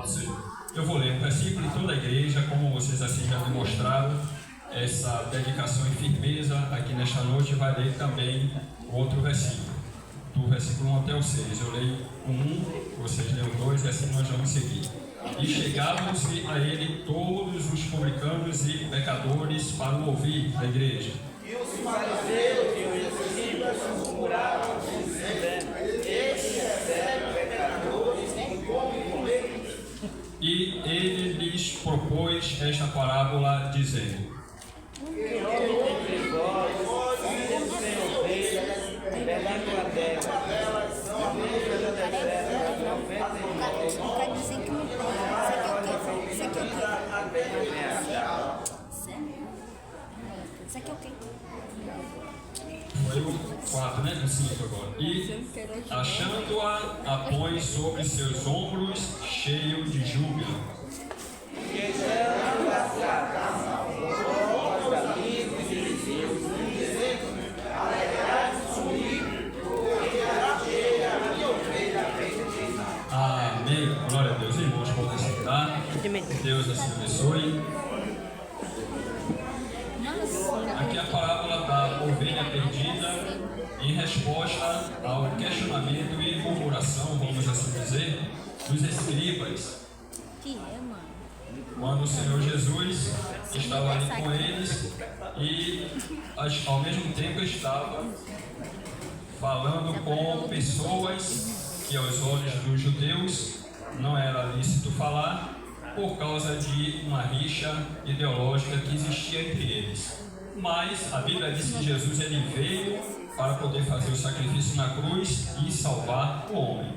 acontecer. Eu vou ler um versículo em toda a igreja, como vocês assim já demonstraram essa dedicação e firmeza aqui nesta noite, vai ler também o outro versículo, do versículo 1 até o 6. Eu leio o 1, vocês leem o 2 e assim nós vamos seguir. E chegavam-se a ele todos os publicanos e pecadores para o ouvir da igreja. E os fariseus e os escribas murmuravam, dizendo: Este recebe pecadores e come com eles. E ele lhes propôs esta parábola, dizendo: Que homem entre vós, sem ovelhas, pegando a delas, não deixa no deserto, não vende em nós. Não quer dizer que não tem. Isso aqui é o quê? Isso aqui é o quê? Foi o 4, né? O 5 agora. E, achando-a, a põe sobre seus ombros, cheio de júbilo. Que ela engraçada, os amigos e vizinhos, dizendo: Alegrai-vos comigo, porque ela cheia a minha ovelha perdida. Amém. Glória a Deus. Irmãos, podem sentar. Deus assim abençoe. Aqui é a parábola da ovelha perdida em resposta ao questionamento e murmuração, vamos assim dizer, dos escribas. Que é, mano? Quando o Senhor Jesus estava ali com eles e ao mesmo tempo estava falando com pessoas que aos olhos dos judeus não era lícito falar por causa de uma rixa ideológica que existia entre eles. Mas a Bíblia diz que Jesus ele veio para poder fazer o sacrifício na cruz e salvar o homem.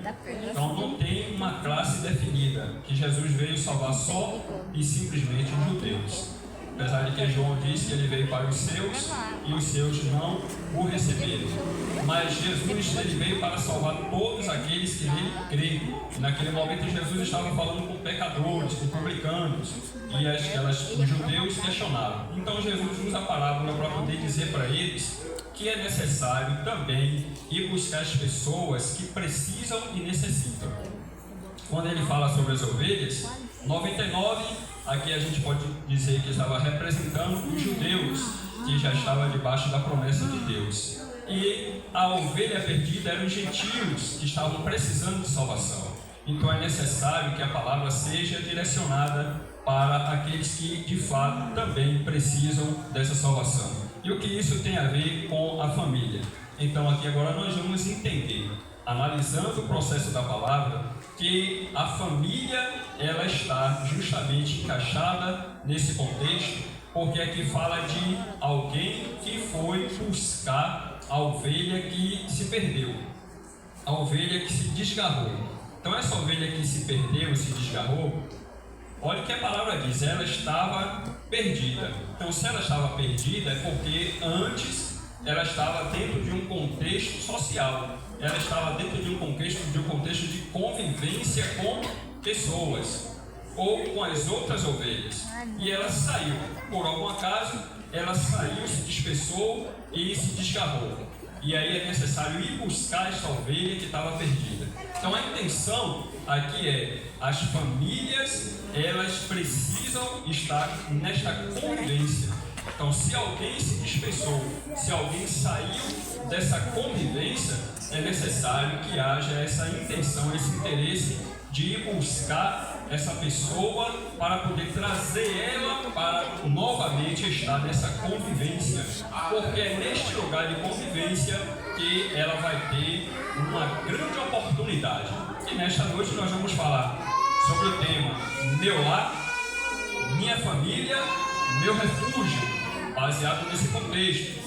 Então não tem uma classe definida, que Jesus veio salvar só e simplesmente os judeus. Apesar de que João disse que ele veio para os seus e os seus não o receberam. Mas Jesus ele veio para salvar todos aqueles que nele creem. Naquele momento Jesus estava falando com pecadores, com publicanos, e os judeus questionaram. Então Jesus usa a parábola para poder dizer para eles que é necessário também ir buscar as pessoas que precisam e necessitam. Quando ele fala sobre as ovelhas, 99, aqui a gente pode dizer que estava representando os judeus, que já estavam debaixo da promessa de Deus. E a ovelha perdida eram os gentios, que estavam precisando de salvação. Então é necessário que a palavra seja direcionada para aqueles que de fato também precisam dessa salvação. E o que isso tem a ver com a família? Então aqui agora nós vamos entender, analisando o processo da palavra, que a família ela está justamente encaixada nesse contexto, porque aqui fala de alguém que foi buscar a ovelha que se perdeu, a ovelha que se desgarrou. Então essa ovelha que se perdeu, se desgarrou, olha o que a palavra diz, ela estava perdida. Então se ela estava perdida é porque antes ela estava dentro de um contexto social, ela estava dentro de um contexto de convivência com pessoas ou com as outras ovelhas, e ela saiu, por algum acaso ela saiu, se dispersou e se desgarrou, e aí é necessário ir buscar essa ovelha que estava perdida. Então a intenção aqui é, as famílias elas precisam estar nesta convivência. Então se alguém se dispersou, se alguém saiu dessa convivência, é necessário que haja essa intenção, esse interesse de ir buscar essa pessoa para poder trazer ela para novamente estar nessa convivência, porque é neste lugar de convivência que ela vai ter uma grande oportunidade. E nesta noite nós vamos falar sobre o tema Meu Lar, Minha Família, Meu Refúgio, baseado nesse contexto.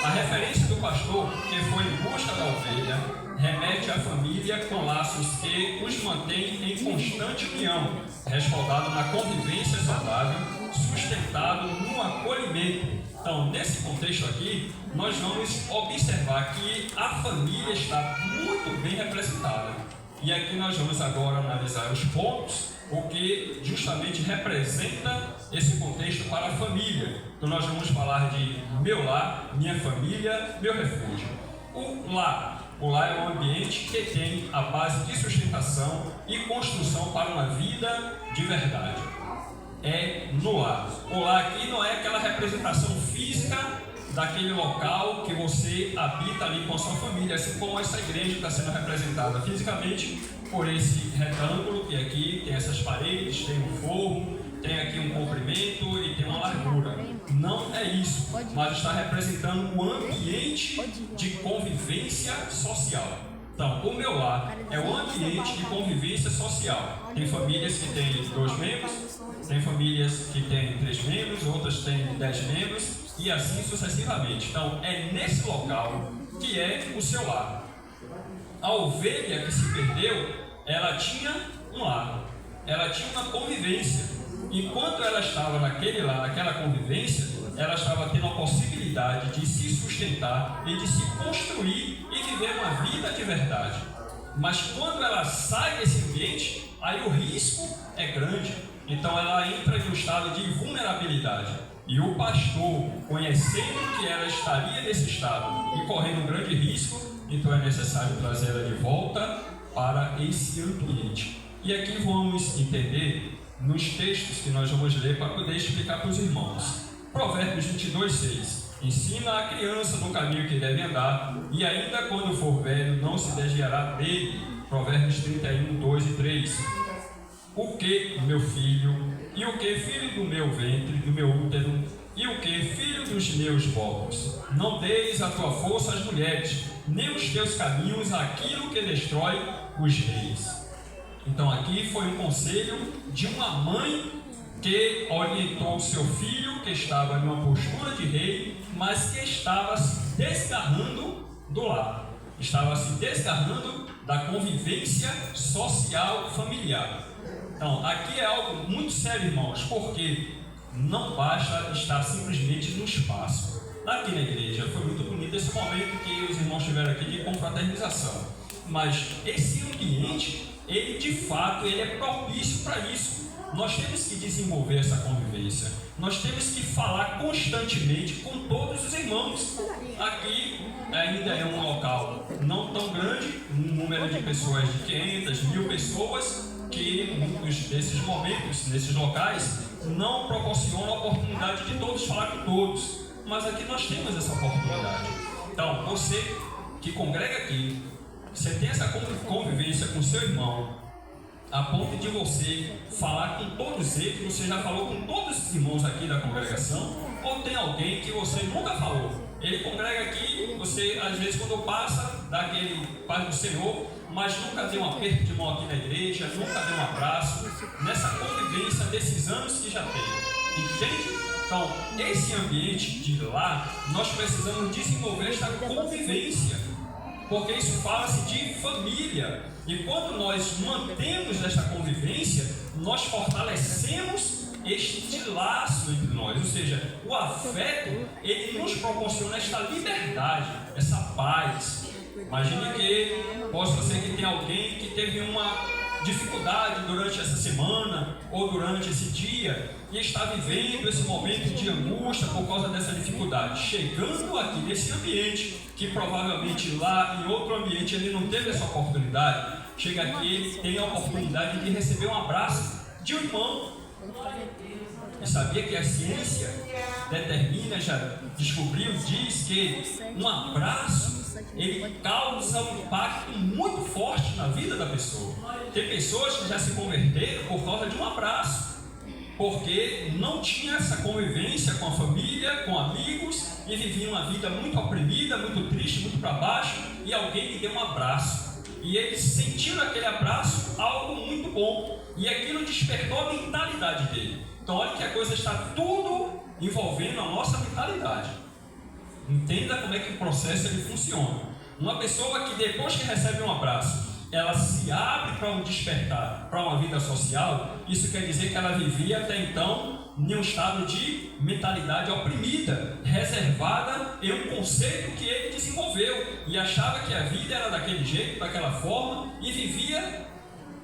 A referência do pastor, que foi em busca da ovelha, remete à família com laços que os mantém em constante união, respaldado na convivência saudável, sustentado no acolhimento. Então, nesse contexto aqui, nós vamos observar que a família está muito bem representada. E aqui nós vamos agora analisar os pontos, o que justamente representa esse contexto para a família. Então nós vamos falar de meu lar, minha família, meu refúgio. O lar O lar é um ambiente que tem a base de sustentação e construção para uma vida de verdade. É no lar. O lar aqui não é aquela representação física daquele local que você habita ali com a sua família, assim como essa igreja está sendo representada fisicamente por esse retângulo que aqui tem essas paredes, tem um forro, tem aqui um comprimento e tem uma largura. Não é isso, mas está representando um ambiente de convivência social. Então, o meu lar é um ambiente de convivência social. Tem famílias que têm 2 membros, tem famílias que têm 3 membros, outras têm 10 membros e assim sucessivamente. Então, é nesse local que é o seu lar. A ovelha que se perdeu, ela tinha um lar, ela tinha uma convivência. Enquanto ela estava naquele lar, naquela convivência, ela estava tendo a possibilidade de se sustentar e de se construir e viver uma vida de verdade. Mas quando ela sai desse ambiente, aí o risco é grande. Então ela entra em um estado de vulnerabilidade. E o pastor, conhecendo que ela estaria nesse estado e correndo um grande risco, então é necessário trazê-la de volta para esse ambiente. E aqui vamos entender nos textos que nós vamos ler para poder explicar para os irmãos. Provérbios 22:6. Ensina a criança no caminho que deve andar, e ainda quando for velho não se desviará dele. Provérbios 31:2 e 3. O que, meu filho, e o que, filho do meu ventre, do meu útero, e o que, filho dos meus povos? Não deis a tua força às mulheres, nem os teus caminhos àquilo que destrói os reis. Então aqui foi um conselho de uma mãe que orientou o seu filho, que estava numa postura de rei, mas que estava se desgarrando do lar, estava se desgarrando da convivência social familiar. Então aqui é algo muito sério, irmãos, porque não basta estar simplesmente no espaço. Aqui na igreja foi muito bonito esse momento que os irmãos tiveram aqui de confraternização, mas esse ambiente, ele de fato ele é propício para isso. Nós temos que desenvolver essa convivência, nós temos que falar constantemente com todos os irmãos. Aqui ainda é um local não tão grande, um número de pessoas de 500, 1000 pessoas, que em muitos desses momentos, nesses locais, não proporcionam a oportunidade de todos falar com todos, mas aqui nós temos essa oportunidade. Então, você que congrega aqui, você tem essa convivência com seu irmão, a ponto de você falar com todos eles. Você já falou com todos os irmãos aqui da congregação, ou tem alguém que você nunca falou? Ele congrega aqui, você às vezes quando passa, dá aquele paz do Senhor, mas nunca deu um aperto de mão aqui na igreja, nunca deu um abraço, nessa convivência desses anos que já tem, entende? Então, esse ambiente de lá, nós precisamos desenvolver esta convivência, porque isso fala-se de família, e quando nós mantemos esta convivência, nós fortalecemos este laço entre nós, ou seja, o afeto, ele nos proporciona esta liberdade, essa paz. Imagine que possa ser que tenha alguém que teve uma dificuldade durante essa semana ou durante esse dia e está vivendo esse momento de angústia por causa dessa dificuldade. Chegando aqui nesse ambiente, que provavelmente lá em outro ambiente ele não teve essa oportunidade, chega aqui ele tem a oportunidade de receber um abraço de um irmão. E sabia que a ciência determina, já descobriu, diz que um abraço ele causa um impacto muito forte na vida da pessoa. Tem pessoas que já se converteram por causa de um abraço, porque não tinha essa convivência com a família, com amigos, e viviam uma vida muito oprimida, muito triste, muito para baixo, e alguém lhe deu um abraço. E eles sentiram aquele abraço algo muito bom, e aquilo despertou a mentalidade dele. Então olha que a coisa está tudo envolvendo a nossa mentalidade. Entenda como é que o processo ele funciona. Uma pessoa que depois que recebe um abraço, ela se abre para um despertar, para uma vida social, isso quer dizer que ela vivia até então em um estado de mentalidade oprimida, reservada em um conceito que ele desenvolveu e achava que a vida era daquele jeito, daquela forma, e vivia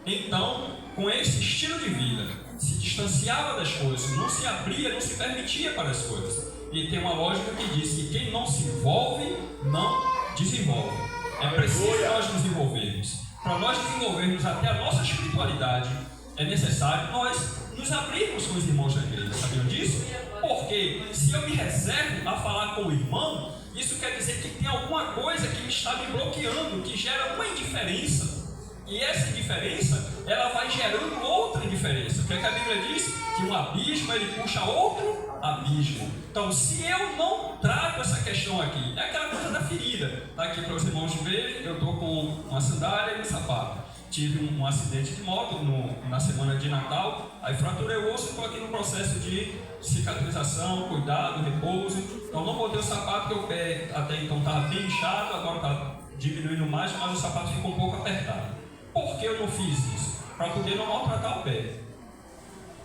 então com esse estilo de vida, se distanciava das coisas, não se abria, não se permitia para as coisas. E tem uma lógica que diz que quem não se envolve, não desenvolve. É preciso nós nos envolvermos. Para nós desenvolvermos até a nossa espiritualidade, é necessário nós nos abrirmos com os irmãos da igreja. Sabiam disso? Porque se eu me reservo a falar com o irmão, isso quer dizer que tem alguma coisa que me está me bloqueando, que gera uma indiferença. E essa indiferença, ela vai gerando outra indiferença. Porque a Bíblia diz que um abismo, ele puxa outro abismo. Então, se eu não trato essa questão aqui, é aquela coisa da ferida. Está aqui para os irmãos verem, eu estou com uma sandália e um sapato. Tive um acidente de moto na semana de Natal, aí fraturei o osso e estou aqui no processo de cicatrização, cuidado, repouso. Então não botei o sapato, porque o pé até então estava bem inchado, agora está diminuindo mais, mas o sapato ficou um pouco apertado. Por que eu não fiz isso? Para poder não maltratar o pé.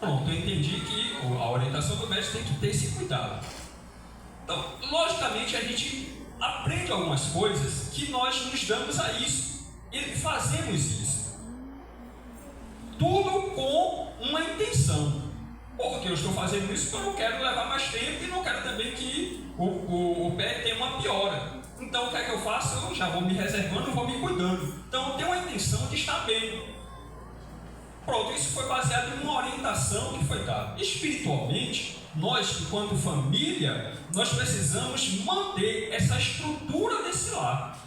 Pronto, eu entendi que a orientação do médico tem que ter esse cuidado. Então, logicamente, a gente aprende algumas coisas que nós nos damos a isso e fazemos isso. Tudo com uma intenção. Porque eu estou fazendo isso porque eu não quero levar mais tempo e não quero também que o pé tenha uma piora. Então o que é que eu faço? Eu já vou me reservando, vou me cuidando. Então eu tenho a intenção de estar bem. Pronto, isso foi baseado em uma orientação que foi dada. Espiritualmente, nós, enquanto família, nós precisamos manter essa estrutura desse lar.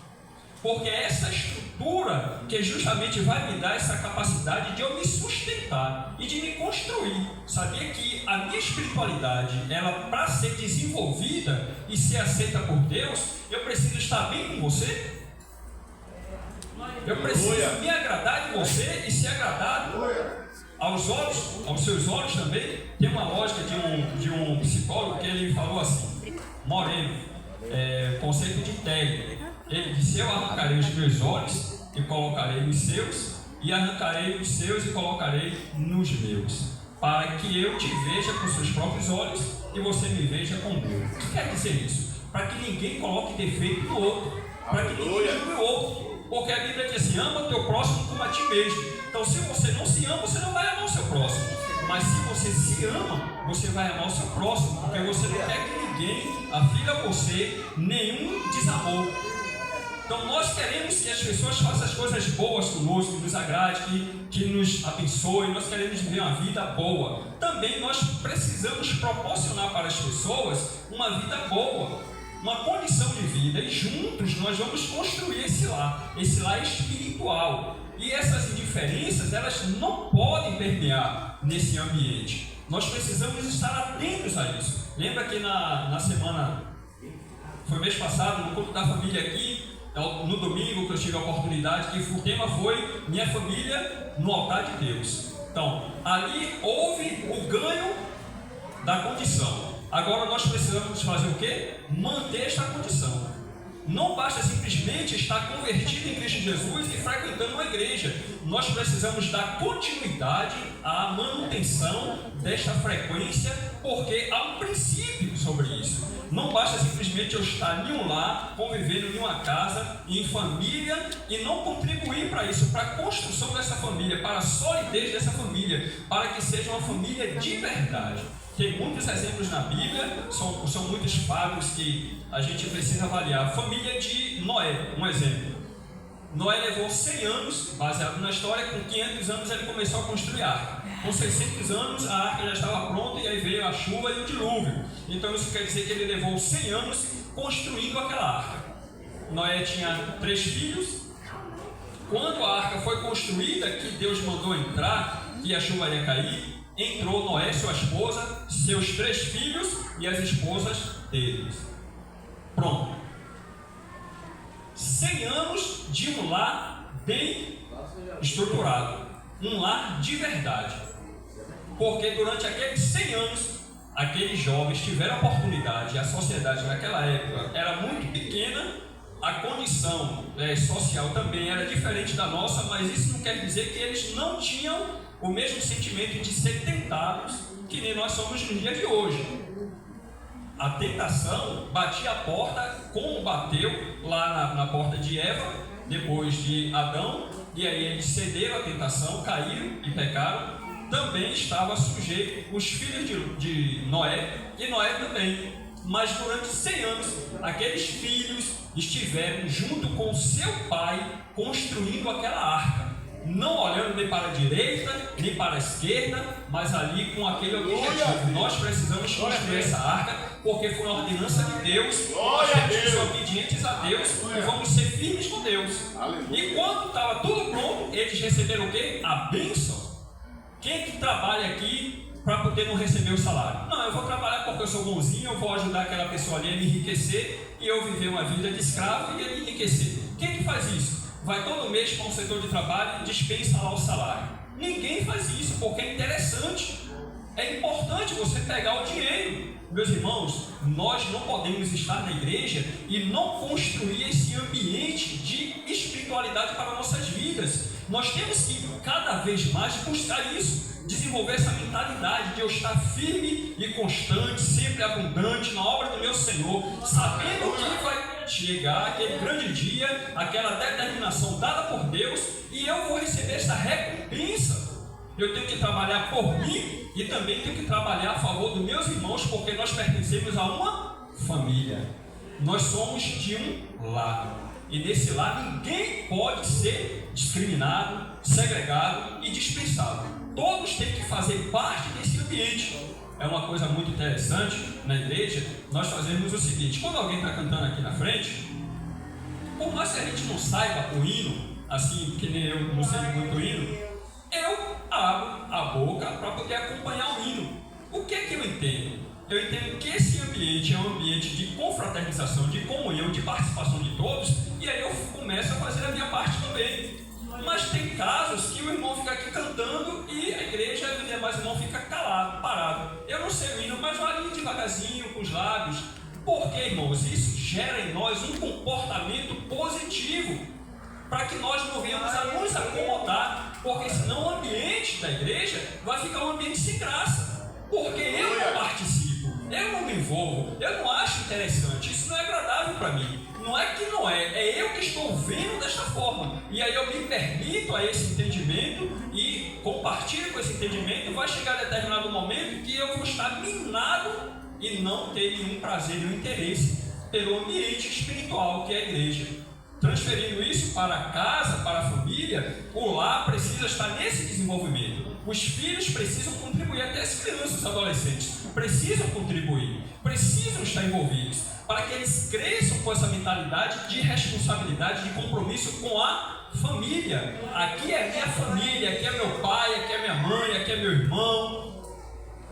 Porque é essa estrutura que justamente vai me dar essa capacidade de eu me sustentar e de me construir. Sabia que a minha espiritualidade, ela, para ser desenvolvida e ser aceita por Deus, eu preciso estar bem com você? Eu preciso me agradar de você e ser agradado aos olhos, aos seus olhos também. Tem uma lógica de um psicólogo que ele falou assim, Moreno, conceito de técnica. Ele disse, eu arrancarei os meus olhos e colocarei nos seus, e arrancarei os seus e colocarei nos meus, para que eu te veja com seus próprios olhos e você me veja com o meu. O que quer dizer isso? Para que ninguém coloque defeito no outro, para que ninguém julgue o outro. Porque a Bíblia diz assim, ama o teu próximo como a ti mesmo. Então se você não se ama, você não vai amar o seu próximo. Mas se você se ama, você vai amar o seu próximo, porque você não quer que ninguém afliga você nenhum desamor. Então nós queremos que as pessoas façam as coisas boas conosco, que nos agrade, que nos abençoe, nós queremos viver uma vida boa. Também nós precisamos proporcionar para as pessoas uma vida boa, uma condição de vida, e juntos nós vamos construir esse lar espiritual. E essas indiferenças, elas não podem permear nesse ambiente. Nós precisamos estar atentos a isso. Lembra que na semana, foi mês passado, no culto da família aqui, no domingo que eu tive a oportunidade, que o tema foi Minha Família no Altar de Deus. Então, ali houve o ganho da condição. Agora nós precisamos fazer o quê? Manter esta condição. Não basta simplesmente estar convertido em Cristo Jesus e frequentando uma igreja. Nós precisamos dar continuidade à manutenção desta frequência, porque há um princípio sobre isso. Não basta simplesmente eu estar em um lar, convivendo em uma casa, em família, e não contribuir para isso, para a construção dessa família, para a solidez dessa família, para que seja uma família de verdade. Tem muitos exemplos na Bíblia, são muitos fatos que a gente precisa avaliar. Família de Noé, um exemplo. Noé levou 100 anos, baseado na história, com 500 anos ele começou a construir a arca. Com 600 anos a arca já estava pronta e aí veio a chuva e o dilúvio. Então isso quer dizer que ele levou 100 anos construindo aquela arca. Noé tinha 3 filhos. Quando a arca foi construída, que Deus mandou entrar, que a chuva ia cair, entrou Noé, sua esposa, seus 3 filhos e as esposas deles. Pronto. 100 anos de um lar bem estruturado. Um lar de verdade. Porque durante aqueles 100 anos, aqueles jovens tiveram a oportunidade, a sociedade naquela época era muito pequena, a condição social também era diferente da nossa, mas isso não quer dizer que eles não tinham o mesmo sentimento de ser tentados que nem nós somos no dia de hoje. A tentação batia a porta, como bateu lá na porta de Eva, depois de Adão, e aí eles cederam à tentação, caíram e pecaram. Também estava sujeito os filhos de Noé, e Noé também. Mas durante 100 anos, aqueles filhos estiveram junto com seu pai construindo aquela arca, não olhando nem para a direita, nem para a esquerda, mas ali com aquele objetivo. Nós precisamos construir essa arca, porque foi uma ordenança de Deus. Nós temos que ser obedientes a Deus e vamos ser firmes com Deus. E quando estava tudo pronto, eles receberam o quê? A bênção. Quem que trabalha aqui para poder não receber o salário? Não, eu vou trabalhar porque eu sou bonzinho, eu vou ajudar aquela pessoa ali a me enriquecer e eu viver uma vida de escravo e ele enriquecer. Quem que faz isso? Vai todo mês para um setor de trabalho e dispensa lá o salário. Ninguém faz isso porque é interessante. É importante você pegar o dinheiro. Meus irmãos, nós não podemos estar na igreja e não construir esse ambiente de espiritualidade para nossas vidas. Nós temos que cada vez mais buscar isso, desenvolver essa mentalidade de eu estar firme e constante, sempre abundante na obra do meu Senhor, sabendo que vai chegar aquele grande dia, aquela determinação dada por Deus, e eu vou receber essa recompensa. Eu tenho que trabalhar por mim e também tenho que trabalhar a favor dos meus irmãos, porque nós pertencemos a uma família. Nós somos de um lar. E nesse lar ninguém pode ser discriminado, segregado e dispensado. Todos têm que fazer parte desse ambiente. É uma coisa muito interessante na igreja, nós fazemos o seguinte: quando alguém está cantando aqui na frente, por mais que a gente não saiba o hino, assim, que nem eu não sei muito o hino, eu abro a boca para poder acompanhar o hino. O que é que eu entendo? Eu entendo que esse ambiente é um ambiente de confraternização, de comunhão, de participação de todos, e aí eu começo a fazer a minha parte também. Mas tem casos que o irmão fica aqui cantando e a igreja e os demais irmãos ficam calados, parados. Eu não sei o hino, mas vai ali devagarzinho com os lábios. Porque, irmãos, isso gera em nós um comportamento positivo, para que nós não venhamos a nos acomodar, porque senão o ambiente da igreja vai ficar um ambiente sem graça, porque eu não participo, eu não me envolvo, eu não acho interessante, isso não é agradável para mim. Não é que não é, é eu que estou vendo desta forma, e aí eu me permito a esse entendimento e compartilho com esse entendimento. Vai chegar determinado momento que eu vou estar minado e não ter nenhum prazer, nenhum interesse pelo ambiente espiritual que é a igreja. Transferindo isso para a casa, para a família, o lar precisa estar nesse desenvolvimento. Os filhos precisam contribuir, até as crianças, os adolescentes precisam contribuir, precisam estar envolvidos, para que eles cresçam com essa mentalidade de responsabilidade, de compromisso com a família. Aqui é minha família, aqui é meu pai, aqui é minha mãe, aqui é meu irmão.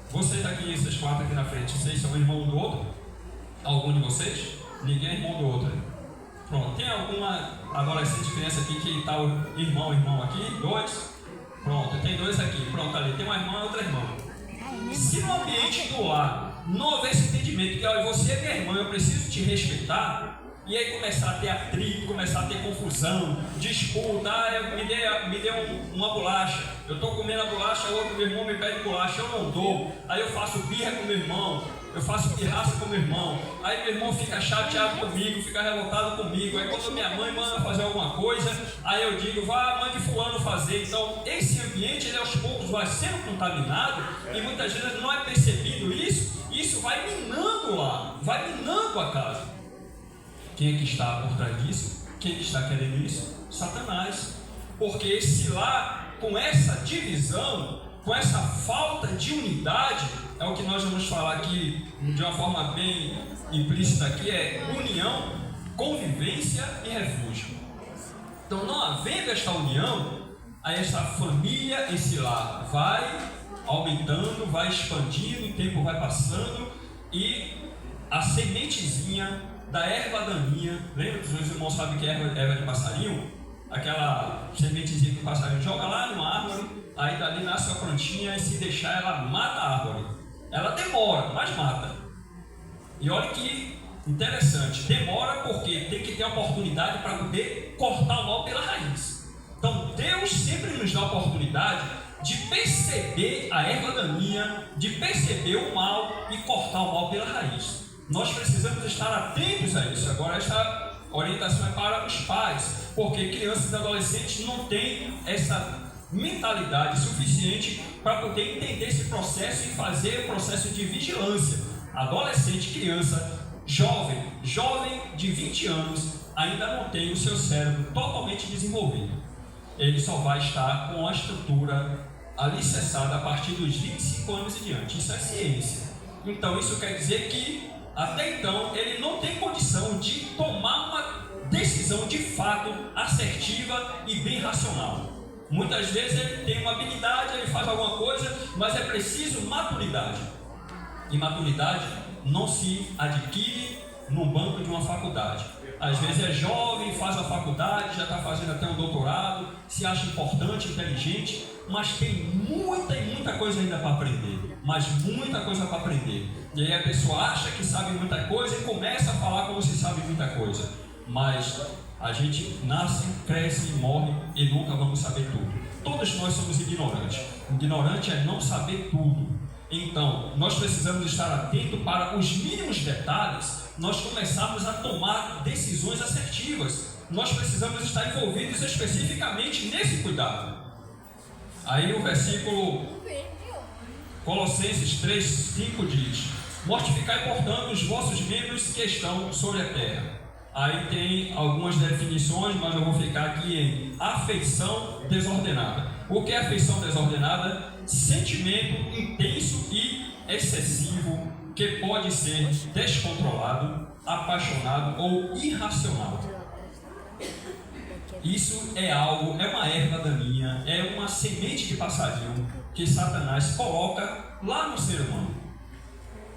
Vocês aqui, esses quatro aqui na frente, vocês são irmão um do outro? Algum de vocês? Ninguém é irmão do outro. Pronto, tem alguma adolescente, criança aqui que está o irmão aqui? Dois? Pronto, tem dois aqui. Pronto, ali tem uma irmã e outra irmã. Se no ambiente do lar não houver esse entendimento que olha, você é minha irmã, eu preciso te respeitar, e aí começar a ter atrito, começar a ter confusão, disputa, me dê uma bolacha, eu estou comendo a bolacha, o outro meu irmão me pede bolacha, eu não dou, aí eu faço birra com meu irmão, eu faço pirraça com meu irmão, aí meu irmão fica chateado comigo, fica revoltado comigo, aí quando minha mãe manda fazer alguma coisa, aí eu digo, vá, mande fulano fazer. Então esse ambiente, ele aos poucos vai sendo contaminado, e muitas vezes não é percebido isso vai minando lá, vai minando a casa. Quem é que está por trás disso? Quem é que está querendo isso? Satanás. Porque esse lá, com essa divisão, com essa falta de unidade, é o que nós vamos falar aqui de uma forma bem implícita aqui, é união, convivência e refúgio. Então, não havendo esta união, aí essa família, esse lar vai aumentando, vai expandindo, o tempo vai passando e a sementezinha da erva daninha, lembra que os meus irmãos sabem que é erva de passarinho? Aquela sementezinha que o passarinho joga lá numa árvore, aí dali nasce a plantinha e se deixar ela mata a árvore. Ela demora, mas mata. E olha que interessante, demora porque tem que ter a oportunidade para poder cortar o mal pela raiz. Então Deus sempre nos dá a oportunidade de perceber a erva daninha, de perceber o mal e cortar o mal pela raiz. Nós precisamos estar atentos a isso. Agora essa orientação é para os pais, porque crianças e adolescentes não têm essa mentalidade suficiente para poder entender esse processo e fazer o processo de vigilância. Adolescente, criança, jovem de 20 anos ainda não tem o seu cérebro totalmente desenvolvido. Ele só vai estar com a estrutura alicerçada a partir dos 25 anos e diante. Isso é ciência. Então isso quer dizer que até então ele não tem condição de tomar uma decisão de fato assertiva e bem racional. Muitas vezes ele tem uma habilidade, ele faz alguma coisa, mas é preciso maturidade. E maturidade não se adquire no banco de uma faculdade. Às vezes é jovem, faz a faculdade, já está fazendo até um doutorado, se acha importante, inteligente, mas tem muita coisa ainda para aprender. Mas muita coisa para aprender. E aí a pessoa acha que sabe muita coisa e começa a falar como se sabe muita coisa. Mas a gente nasce, cresce, morre e nunca vamos saber tudo. Todos nós somos ignorantes. Ignorante é não saber tudo. Então, nós precisamos estar atentos para os mínimos detalhes, nós começarmos a tomar decisões assertivas. Nós precisamos estar envolvidos especificamente nesse cuidado. Aí o versículo Colossenses 3:5 diz: mortificai, portanto, os vossos membros que estão sobre a terra. Aí tem algumas definições, mas eu vou ficar aqui em afeição desordenada. O que é afeição desordenada? Sentimento intenso e excessivo que pode ser descontrolado, apaixonado ou irracional. Isso é algo, é uma erva daninha, é uma semente de passarinho que Satanás coloca lá no ser humano.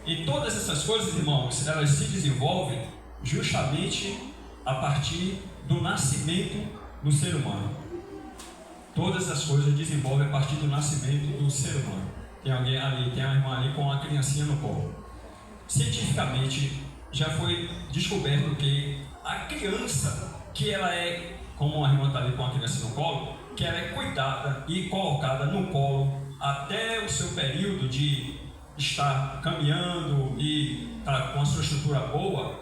E todas essas coisas, irmãos, elas se desenvolvem justamente a partir do nascimento do ser humano. Todas as coisas desenvolvem a partir do nascimento do ser humano. Tem alguém ali, tem uma irmã ali com uma criancinha no colo. Cientificamente já foi descoberto que a criança, que ela é, como a irmã está ali com a criança no colo, que ela é cuidada e colocada no colo até o seu período de estar caminhando e estar com a sua estrutura boa.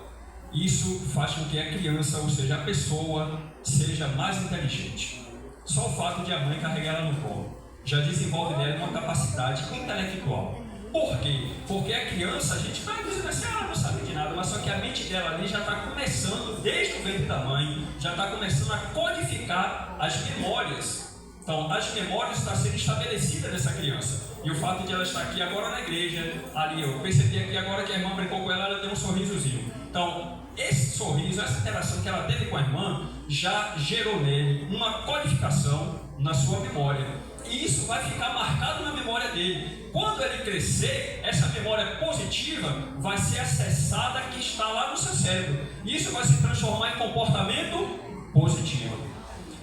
Isso faz com que a criança, ou seja, a pessoa, seja mais inteligente. Só o fato de a mãe carregar ela no colo já desenvolve nela uma capacidade intelectual. Por quê? Porque a criança, a gente vai dizendo assim, não sabe de nada, mas só que a mente dela ali já está começando, desde o ventre da mãe, já está começando a codificar as memórias. Então, as memórias estão sendo estabelecidas nessa criança. E o fato de ela estar aqui agora na igreja, ali eu percebi aqui agora que a irmã brincou com ela, ela deu um sorrisozinho. Então, esse sorriso, essa interação que ela teve com a irmã, já gerou nele uma codificação na sua memória. E isso vai ficar marcado na memória dele. Quando ele crescer, essa memória positiva vai ser acessada que está lá no seu cérebro. E isso vai se transformar em comportamento positivo.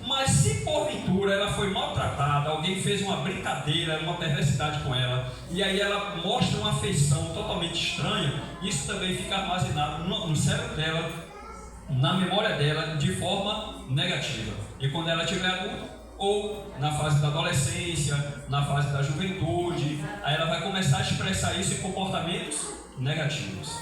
Mas se porventura ela foi maltratada, alguém fez uma brincadeira, uma perversidade com ela, e aí ela mostra uma afeição totalmente estranha, isso também fica armazenado no cérebro dela, na memória dela, de forma negativa. E quando ela estiver adulta, ou na fase da adolescência, na fase da juventude, aí ela vai começar a expressar isso em comportamentos negativos.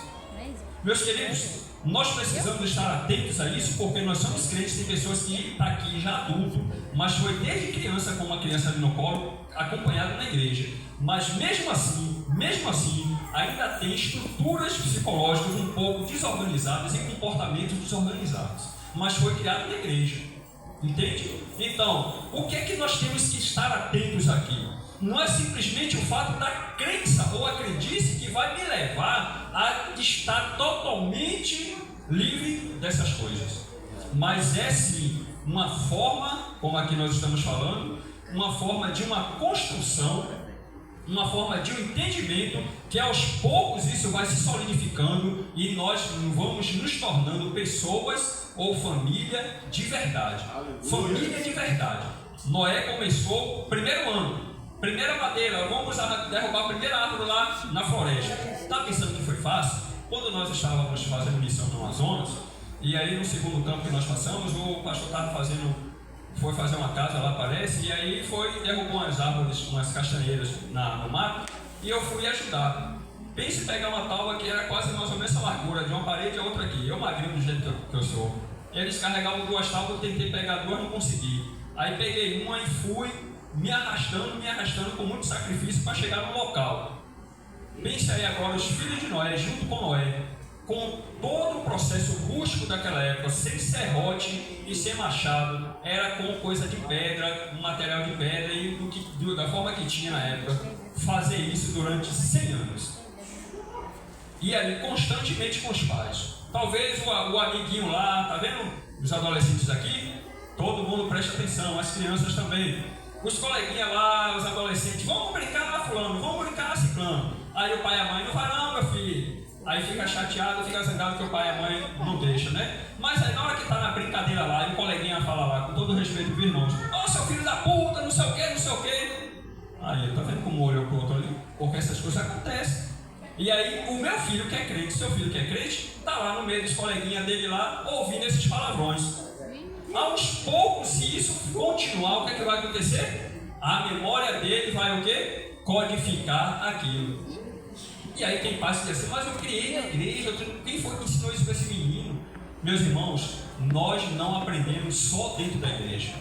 Meus queridos, nós precisamos estar atentos a isso, porque nós somos crentes, tem pessoas que estão aqui já adulto, mas foi desde criança com uma criança ali no colo, acompanhado na igreja. Mas mesmo assim, ainda tem estruturas psicológicas um pouco desorganizadas e comportamentos desorganizados. Mas foi criado na igreja. Entende? Então, o que é que nós temos que estar atentos aqui? Não é simplesmente o fato da crença ou a crendice que vai me levar a estar totalmente livre dessas coisas. Mas é sim uma forma, como aqui nós estamos falando, uma forma de uma construção, uma forma de um entendimento que aos poucos isso vai se solidificando e nós vamos nos tornando pessoas ou família de verdade. Família de verdade. Noé começou o primeiro ano. Primeira madeira, vamos derrubar a primeira árvore lá na floresta. Está pensando que foi fácil? Quando nós estávamos fazendo missão no Amazonas, e aí no segundo campo que nós passamos, o pastor estava foi fazer uma casa lá, parece, e aí derrubou umas árvores, umas castanheiras no mato, e eu fui ajudar. Pense em pegar uma tábua que era quase mais ou menos essa largura, de uma parede a outra aqui. Eu magrinho do jeito que eu sou. Eles carregavam 2 tábuas, eu tentei pegar 2, não consegui. Aí peguei uma e fui me arrastando com muito sacrifício para chegar no local. Pense aí agora os filhos de Noé, junto com Noé, com todo o processo rústico daquela época, sem serrote e sem machado, era com coisa de pedra, um material de pedra e da forma que tinha na época, fazer isso durante 100 anos. E ali constantemente com os pais. Talvez o amiguinho lá, tá vendo? Os adolescentes aqui, todo mundo presta atenção, as crianças também. Os coleguinhas lá, os adolescentes, vamos brincar lá fulano, vamos brincar lá ciclano. Aí o pai e a mãe, não vai não, meu filho. Aí fica chateado, fica zangado que o pai e a mãe não deixam, né? Mas aí na hora que tá na brincadeira lá, e o coleguinha fala lá, com todo o respeito dos irmãos, ó, seu filho da puta, não sei o que, não sei o que. Aí, tá vendo como olhou pro outro ali? Porque essas coisas acontecem. E aí, o meu filho que é crente, seu filho que é crente, tá lá no meio dos coleguinhas dele lá, ouvindo esses palavrões. Aos poucos, se isso continuar, o que é que vai acontecer? A memória dele vai o quê? Codificar aquilo. E aí tem pais que dizem assim, mas eu criei na igreja, quem foi que ensinou isso para esse menino? Meus irmãos, nós não aprendemos só dentro da igreja.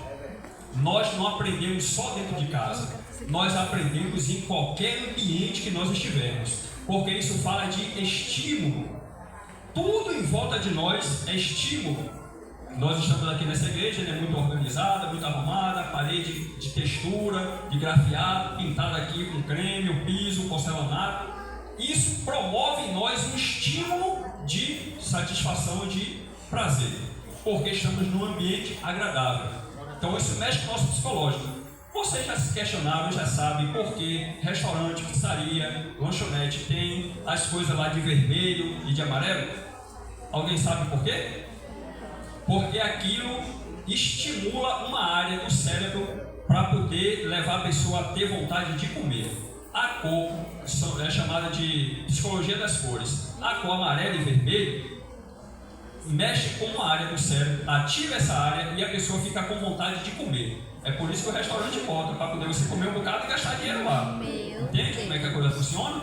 Nós não aprendemos só dentro de casa. Nós aprendemos em qualquer ambiente que nós estivermos. Porque isso fala de estímulo. Tudo em volta de nós é estímulo. Nós estamos aqui nessa igreja, ela é muito organizada, muito arrumada, parede de textura, de grafiado, pintada aqui com creme, o piso, porcelanato. Isso promove em nós um estímulo de satisfação, de prazer, porque estamos num ambiente agradável. Então isso mexe com o nosso psicológico. Vocês já se questionaram, já sabem por que restaurante, pizzaria, lanchonete tem as coisas lá de vermelho e de amarelo? Alguém sabe por quê? Porque aquilo estimula uma área do cérebro para poder levar a pessoa a ter vontade de comer. A cor é chamada de psicologia das cores. A cor amarelo e vermelho mexe com uma área do cérebro, ativa essa área e a pessoa fica com vontade de comer. É por isso que o restaurante bota, para poder você comer um bocado e gastar dinheiro lá. Entende como é que a coisa funciona?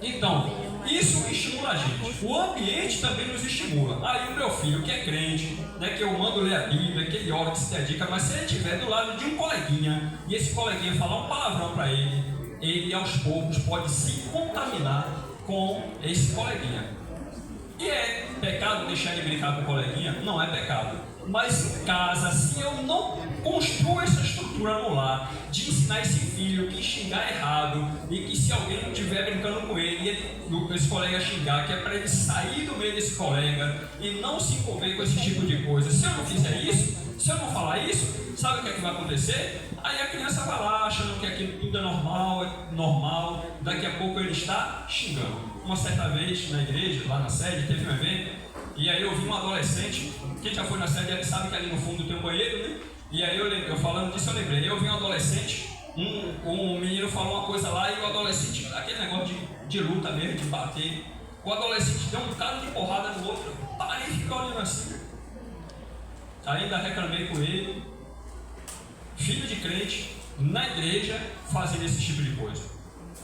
Então, isso estimula a gente. O ambiente também nos estimula. Aí o meu filho, que é crente, né, que eu mando ler a Bíblia, que ele ora, que se dedica, mas se ele estiver do lado de um coleguinha, e esse coleguinha falar um palavrão para ele aos poucos pode se contaminar com esse coleguinha. E é pecado deixar ele brincar com o coleguinha? Não é pecado. Mas em casa, se eu não construo essa estrutura no lar, de ensinar esse filho que xingar errado, e que se alguém não estiver brincando com ele, esse colega xingar, que é para ele sair do meio desse colega e não se envolver com esse tipo de coisa. Se eu não fizer isso, se eu não falar isso, sabe o que é que vai acontecer? Aí a criança vai lá achando que aquilo tudo é normal, daqui a pouco ele está xingando. Uma certa vez na igreja, lá na sede, teve um evento, e aí eu vi um adolescente, quem já foi na sede ele sabe que ali no fundo tem um banheiro, né? E aí eu falando disso eu lembrei, eu vi um adolescente, um menino falou uma coisa lá e o adolescente, aquele negócio de luta mesmo, de bater, o adolescente deu um bocado de porrada no outro, parei e fiquei olhando assim. Ainda reclamei com ele, filho de crente, na igreja, fazendo esse tipo de coisa.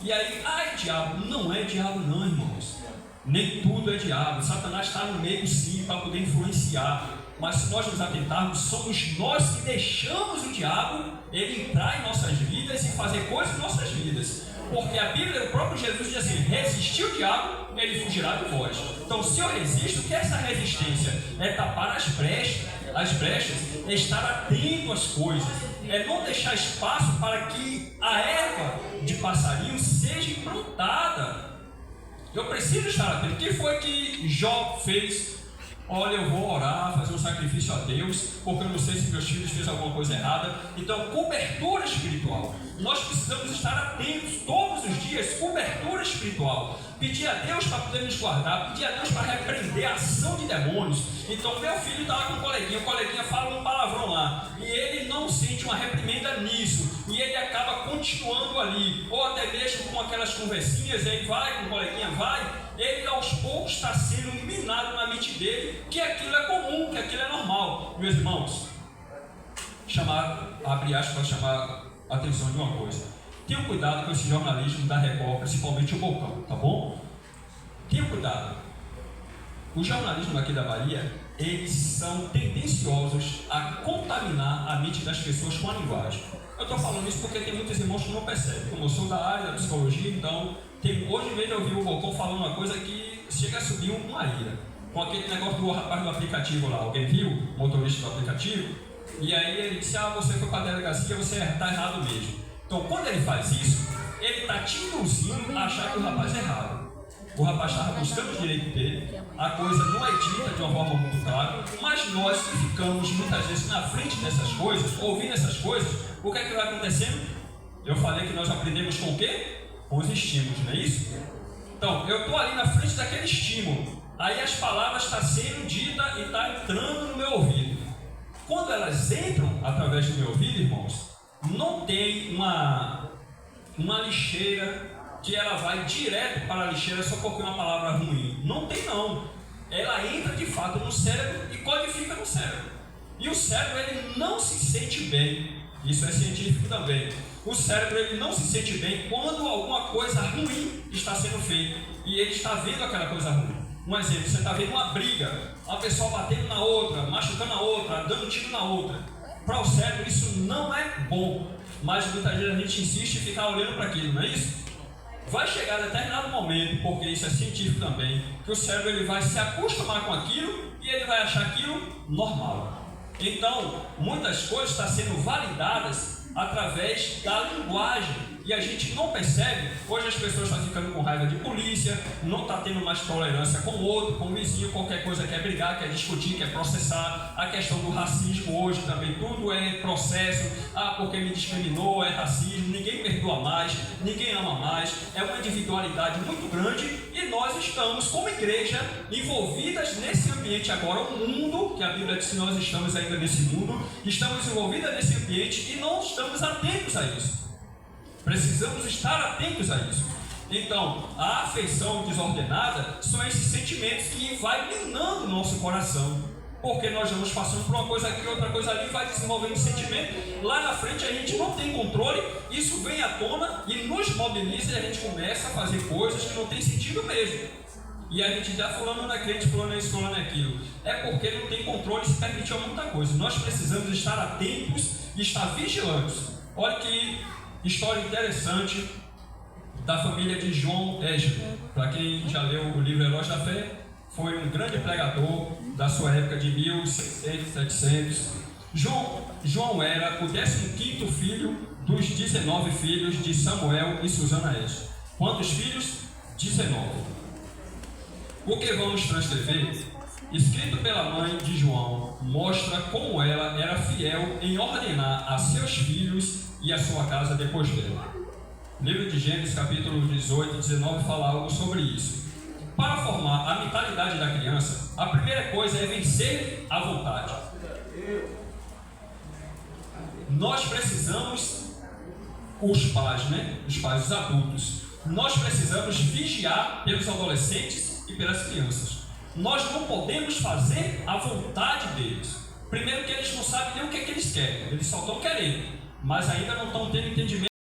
E aí, ai diabo, não é diabo não, irmãos. Nem tudo é diabo. Satanás está no meio sim para poder influenciar. Mas se nós nos atentarmos, somos nós que deixamos o diabo ele entrar em nossas vidas e fazer coisas em nossas vidas. Porque a Bíblia, o próprio Jesus diz assim, resistir o diabo, ele fugirá de vós. Então se eu resisto, o que é essa resistência? É tapar as brechas, é estar atento às coisas, é não deixar espaço para que a erva de passarinho seja implantada. Eu preciso estar atento. O que foi que Jó fez? Olha, eu vou orar, fazer um sacrifício a Deus, porque eu não sei se meus filhos fizeram alguma coisa errada. Então, cobertura espiritual. Nós precisamos estar atentos todos os dias, cobertura espiritual. Pedir a Deus para poder nos guardar, pedir a Deus para repreender a ação de demônios. Então, meu filho está lá com o coleguinha fala um palavrão lá, e ele não sente uma reprimenda nisso, e ele acaba continuando ali, ou até mesmo com aquelas conversinhas, aí vai com o coleguinha, ele aos poucos está sendo minado na mente dele, que aquilo é comum, que aquilo é normal. Meus irmãos, abre aspas para chamar a atenção de uma coisa. Tenham cuidado com esse jornalismo da Record, principalmente o Bocão, tá bom? Tenham cuidado. O jornalismo aqui da Bahia, eles são tendenciosos a contaminar a mente das pessoas com a linguagem. Eu estou falando isso porque tem muitos irmãos que não percebem. Como eu sou da área da psicologia, então hoje mesmo eu vi o Bocão falando uma coisa que chega a subir uma ira. Com aquele negócio do rapaz do aplicativo lá, alguém viu? O motorista do aplicativo. E aí ele disse, você foi para a delegacia, você está errado mesmo. Então quando ele faz isso, ele está te induzindo a achar que o rapaz é errado. O rapaz estava buscando o direito dele, a coisa não é dita de uma forma muito clara, mas nós que ficamos muitas vezes na frente dessas coisas, ouvindo essas coisas, o que é que vai acontecendo? Eu falei que nós aprendemos com o quê? Com os estímulos, não é isso? Então, eu estou ali na frente daquele estímulo, aí as palavras estão sendo ditas e estão entrando no meu ouvido. Quando elas entram através do meu ouvido, irmãos, não tem uma lixeira que ela vai direto para a lixeira só porque é uma palavra ruim. Não tem não. Ela entra de fato no cérebro e codifica no cérebro. E o cérebro ele não se sente bem. Isso é científico também. O cérebro ele não se sente bem quando alguma coisa ruim está sendo feita. E ele está vendo aquela coisa ruim. Um exemplo, você está vendo uma briga, uma pessoa batendo na outra, machucando a outra, dando tiro na outra. Para o cérebro isso não é bom. Mas muitas vezes a gente insiste em ficar olhando para aquilo, não é isso? Vai chegar a determinado momento, porque isso é científico também, que o cérebro ele vai se acostumar com aquilo e ele vai achar aquilo normal. Então, muitas coisas estão sendo validadas através da linguagem e a gente não percebe. Hoje as pessoas estão ficando com raiva de polícia, não está tendo mais tolerância com o outro, com o vizinho, qualquer coisa quer brigar, quer discutir, quer processar. A questão do racismo hoje também, tudo é processo, porque me discriminou, é racismo, ninguém perdoa mais, ninguém ama mais, é uma individualidade muito grande e nós estamos como igreja envolvidas nesse ambiente agora, o mundo, que a Bíblia diz que nós estamos ainda nesse mundo, estamos envolvidas nesse ambiente e não estamos atentos a isso. Precisamos estar atentos a isso. Então, a afeição desordenada são esses sentimentos que vai minando o nosso coração. Porque nós vamos passando por uma coisa aqui, outra coisa ali, vai desenvolvendo sentimento. Lá na frente a gente não tem controle, isso vem à tona e nos mobiliza e a gente começa a fazer coisas que não tem sentido mesmo. E a gente já fulano não é crente, fulano é isso, fulano é aquilo. É porque não tem controle e se permitiu muita coisa. Nós precisamos estar atentos e estar vigilantes. Olha que história interessante da família de João Wesley. Para quem já leu o livro Heróis da Fé, foi um grande pregador da sua época de 1600, 700. João era o 15º filho dos 19 filhos de Samuel e Susana Wesley. Quantos filhos? 19. O que vamos transcrever, escrito pela mãe de João, mostra como ela era fiel em ordenar a seus filhos e a sua casa depois dela. O livro de Gênesis, capítulo 18 e 19, fala algo sobre isso. Para formar a mentalidade da criança, a primeira coisa é vencer a vontade. Nós precisamos, os pais, os adultos, nós precisamos vigiar pelos adolescentes e pelas crianças. Nós não podemos fazer a vontade deles. Primeiro que eles não sabem nem o que eles querem, eles só estão querendo, mas ainda não estão tendo entendimento